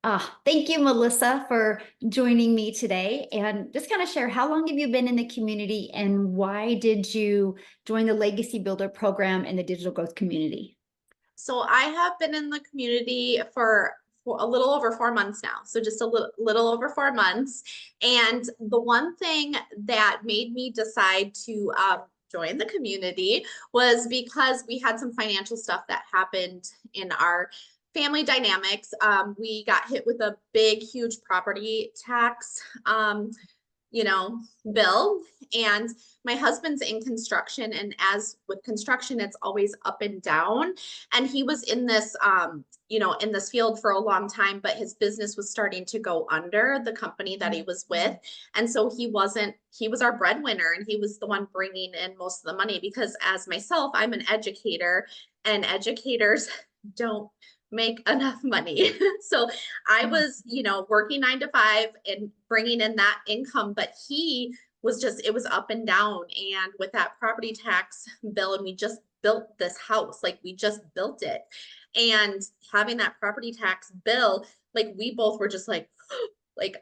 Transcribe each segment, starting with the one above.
Thank you, Melissa, for joining me today. And just kind of share, how long have you been in the community and why did you join the Legacy Builder program and the digital growth community? So I have been in the community for a little over 4 months now. So just a little over 4 months. And the one thing that made me decide to join the community was because we had some financial stuff that happened in our family dynamics. We got hit with a big, huge property tax. You know, bill. And my husband's in construction. And as with construction, it's always up and down. And he was in this, in this field for a long time, but his business was starting to go under the company that he was with. And so he was our breadwinner and he was the one bringing in most of the money because as myself, I'm an educator and educators don't make enough money. So I was, working 9 to 5 and bringing in that income, but he was just, it was up and down. And with that property tax bill, and we just built this house, like we just built it. And having that property tax bill, like we both were just like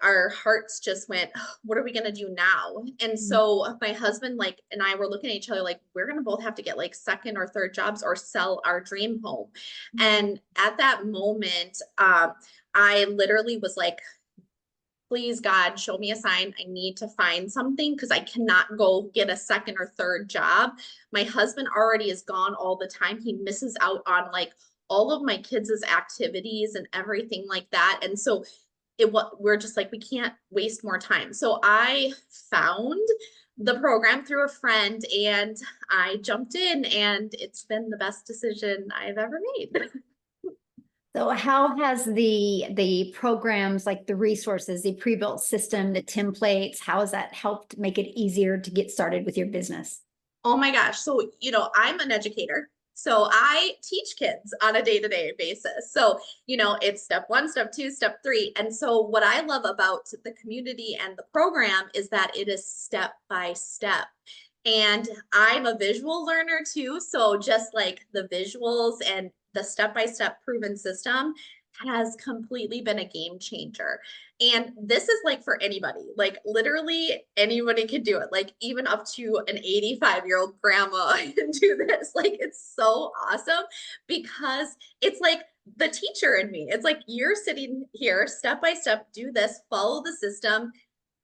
our hearts just went, what are we going to do now? And so my husband like and I were looking at each other like we're going to both have to get like second or third jobs or sell our dream home. And at that moment I literally was like, please God, show me a sign. I need to find something because I cannot go get a second or third job. My husband already is gone all the time. He misses out on like all of my kids' activities and everything like that. And so we're just like, we can't waste more time. So I found the program through a friend and I jumped in and it's been the best decision I've ever made. So how has the programs, like the resources, the pre-built system, the templates, how has that helped make it easier to get started with your business? Oh my gosh. So, I'm an educator. So I teach kids on a day-to-day basis. So, it's step one, step two, step three. And so what I love about the community and the program is that it is step by step. And I'm a visual learner too. So just like the visuals and the step-by-step proven system has completely been a game changer. And this is like for anybody, like literally anybody can do it. Like even up to an 85-year-old grandma can do this. Like it's so awesome because it's like the teacher in me. It's like you're sitting here step by step, do this, follow the system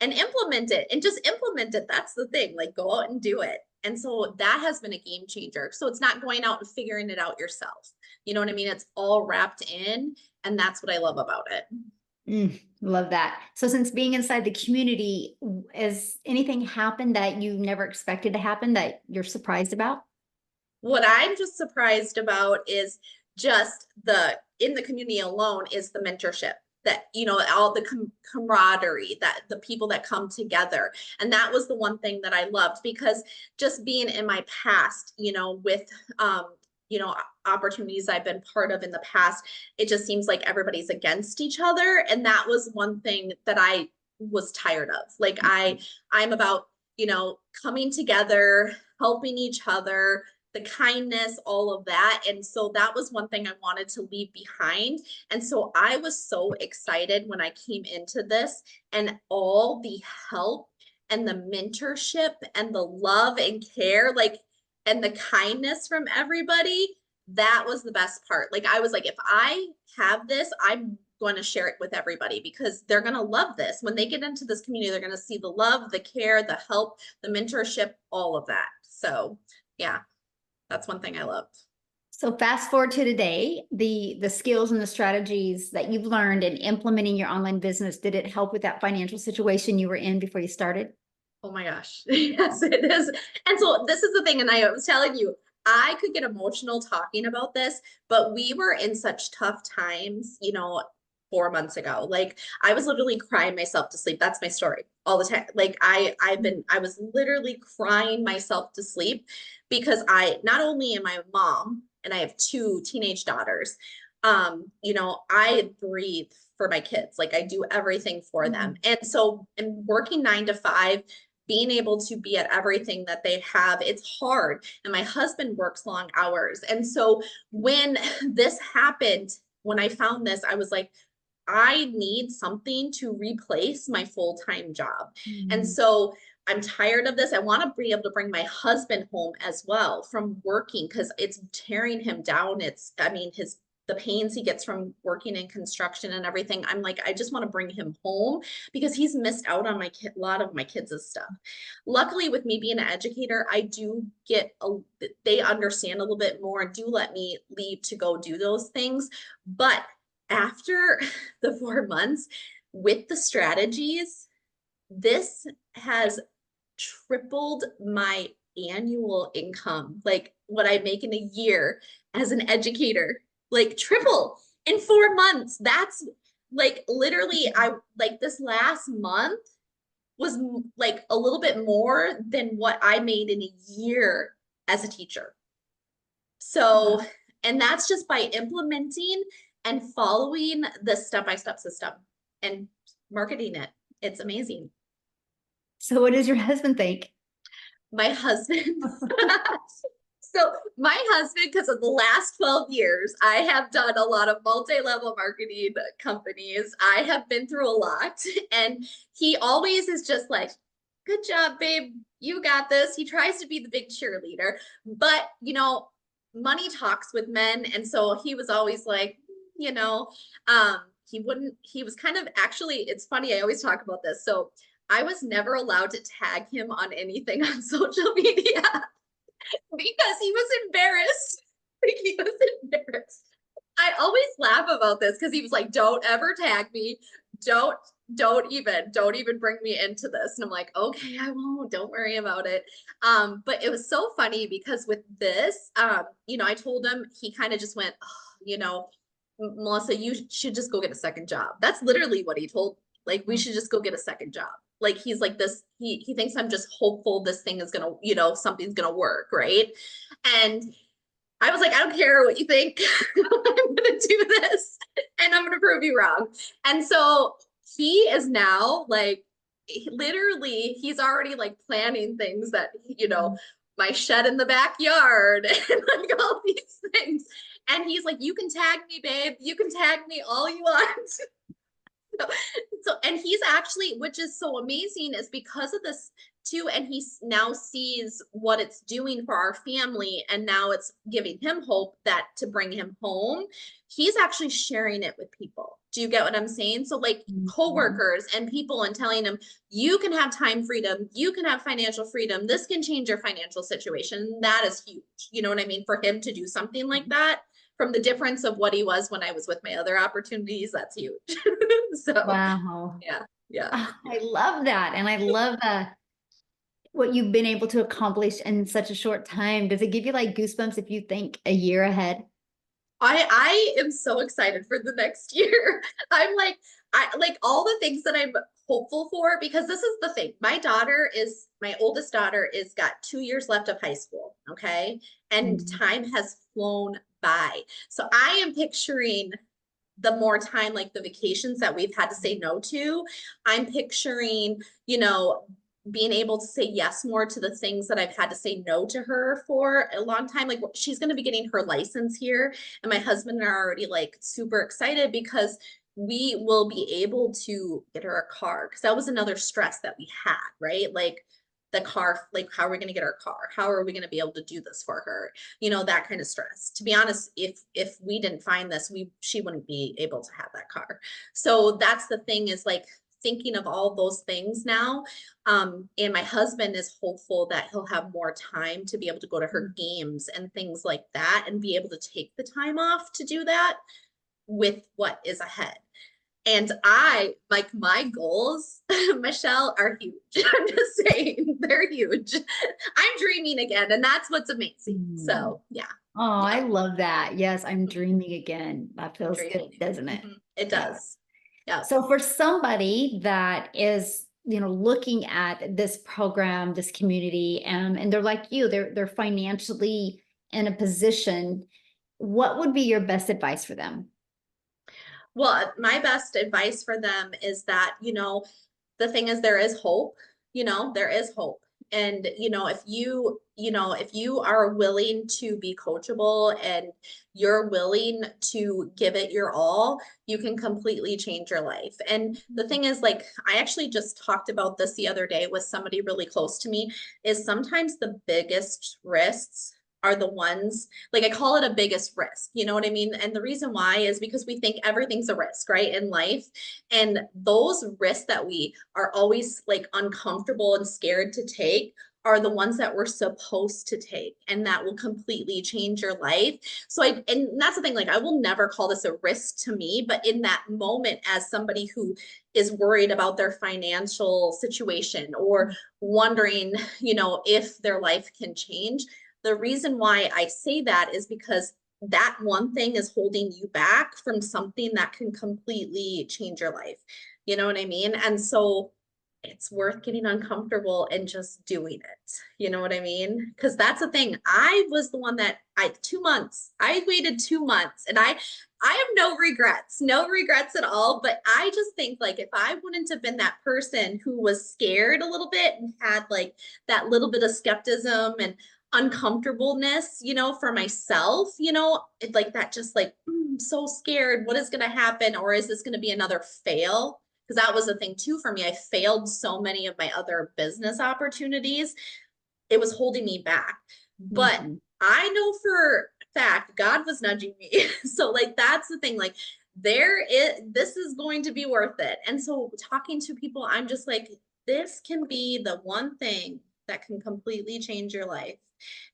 and implement it and just implement it. That's the thing. Like go out and do it. And so that has been a game changer. So it's not going out and figuring it out yourself. You know what I mean? It's all wrapped in. And that's what I love about it. Love that. So since being inside the community, has anything happened that you never expected to happen that you're surprised about? What I'm just surprised about is just in the community alone is the mentorship that, all the camaraderie that the people that come together. And that was the one thing that I loved because just being in my past, with, you know, opportunities I've been part of in the past, it just seems like everybody's against each other. And that was one thing that I was tired of. Like I'm about, coming together, helping each other, the kindness, all of that. And so that was one thing I wanted to leave behind. And so I was so excited when I came into this and all the help and the mentorship and the love and care, like, and the kindness from everybody. That was the best part. Like, I was like, if I have this, I'm going to share it with everybody because they're going to love this. When they get into this community, they're going to see the love, the care, the help, the mentorship, all of that. So, yeah. That's one thing I loved. So fast forward to today, the skills and the strategies that you've learned in implementing your online business, did it help with that financial situation you were in before you started? Oh my gosh. Yes, it is. And so this is the thing. And I was telling you, I could get emotional talking about this, but we were in such tough times, 4 months ago. Like I was literally crying myself to sleep. That's my story all the time. Like I was literally crying myself to sleep because I not only am I a mom and I have two teenage daughters, I breathe for my kids. Like I do everything for them. And so in working 9 to 5, being able to be at everything that they have, it's hard. And my husband works long hours. And so when this happened, when I found this, I was like, I need something to replace my full-time job. And Mhm. so I'm tired of this. I want to be able to bring my husband home as well from working because it's tearing him down. I mean, the pains he gets from working in construction and everything. I'm like, I just want to bring him home because he's missed out on a lot of my kids' stuff. Luckily, with me being an educator, they understand a little bit more and do let me leave to go do those things. But after the 4 months with the strategies, this has tripled my annual income, like what I make in a year as an educator, like triple in 4 months. That's like literally, I like this last month was like a little bit more than what I made in a year as a teacher. So, Wow. and that's just by implementing and following the step-by-step system and marketing it. It's amazing. So what does your husband think? My husband, so my husband, because of the last 12 years, I have done a lot of multi-level marketing companies. I have been through a lot, and he always is just like, good job, babe. You got this. He tries to be the big cheerleader, but money talks with men. And so he was always like, you know, he was kind of actually, it's funny, I always talk about this. So I was never allowed to tag him on anything on social media because he was embarrassed. Like, he was embarrassed. I always laugh about this because he was like, don't ever tag me. Don't don't even bring me into this. And I'm like, okay, I won't, don't worry about it. But it was so funny because with this, I told him, he kind of just went, oh, Melissa, you should just go get a second job. That's literally what he told. Like, we should just go get a second job. Like, he's like this, he thinks I'm just hopeful this thing is gonna, something's gonna work, right? And I was like, I don't care what you think. I'm gonna do this and I'm gonna prove you wrong. And so he is now like, literally, he's already like planning things that, my shed in the backyard and like all these things. And he's like, you can tag me, babe. You can tag me all you want. So, and he's actually, which is so amazing, is because of this too. And he now sees what it's doing for our family. And now it's giving him hope that to bring him home, he's actually sharing it with people. Do you get what I'm saying? So, like Mhm. coworkers and people, and telling them, you can have time freedom, you can have financial freedom. This can change your financial situation. That is huge. You know what I mean? For him to do something like that, from the difference of what he was when I was with my other opportunities, that's huge. So, Wow. yeah, yeah. Ah, I love that. And I love what you've been able to accomplish in such a short time. Does it give you like goosebumps if you think a year ahead? I am so excited for the next year. I'm like, I like all the things that I'm hopeful for, because this is the thing. My oldest daughter is got 2 years left of high school. Okay. And Mhm. time has flown by. So I am picturing the more time, like the vacations that we've had to say no to. I'm picturing, being able to say yes more to the things that I've had to say no to her for a long time. Like, she's going to be getting her license here, and my husband and I are already like super excited because we will be able to get her a car, because that was another stress that we had, right? Like, the car, like, how are we going to get our car? How are we going to be able to do this for her? That kind of stress. To be honest, if we didn't find this, she wouldn't be able to have that car. So that's the thing, is like thinking of all those things now. And my husband is hopeful that he'll have more time to be able to go to her games and things like that, and be able to take the time off to do that with what is ahead. And I, like, my goals, Michelle, are huge. I'm just saying, they're huge. I'm dreaming again, and that's what's amazing. Mhm. So, yeah, Oh, I yeah, love that. Yes, I'm dreaming again. That feels good, dreaming. doesn't it? Mhm. It Yeah. does. Yeah. So for somebody that is, looking at this program, this community, and they're like you, they're financially in a position, what would be your best advice for them? Well, my best advice for them is that, the thing is, there is hope, there is hope. And, if you if you are willing to be coachable and you're willing to give it your all, you can completely change your life. And the thing is, like, I actually just talked about this the other day with somebody really close to me, is sometimes the biggest risks are the ones, like I call it a biggest risk, you know what I mean? And the reason why is because we think everything's a risk, right, in life. And those risks that we are always like uncomfortable and scared to take are the ones that we're supposed to take and that will completely change your life. And that's the thing, like I will never call this a risk to me, but in that moment, as somebody who is worried about their financial situation or wondering, if their life can change, the reason why I say that is because that one thing is holding you back from something that can completely change your life. You know what I mean? And so it's worth getting uncomfortable and just doing it. You know what I mean? Because that's the thing. I was the one that 2 months. I waited 2 months, and I have no regrets, no regrets at all. But I just think like if I wouldn't have been that person who was scared a little bit and had like that little bit of skepticism and uncomfortableness, for myself, like that, just like, I'm so scared. What is going to happen? Or is this going to be another fail? Because that was the thing too for me. I failed so many of my other business opportunities. It was holding me back. But Mhm. I know for a fact God was nudging me. So like that's the thing. Like this is going to be worth it. And so talking to people, I'm just like, this can be the one thing that can completely change your life.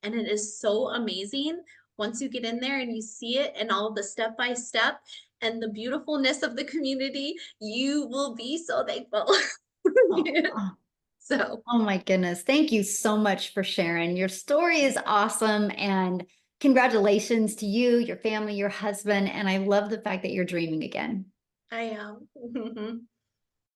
And it is so amazing once you get in there and you see it and all of the step by step and the beautifulness of the community, you will be so thankful. Oh, oh, So oh my goodness. Thank you so much for sharing. Your story is awesome. And congratulations to you, your family, your husband. And I love the fact that you're dreaming again. I am.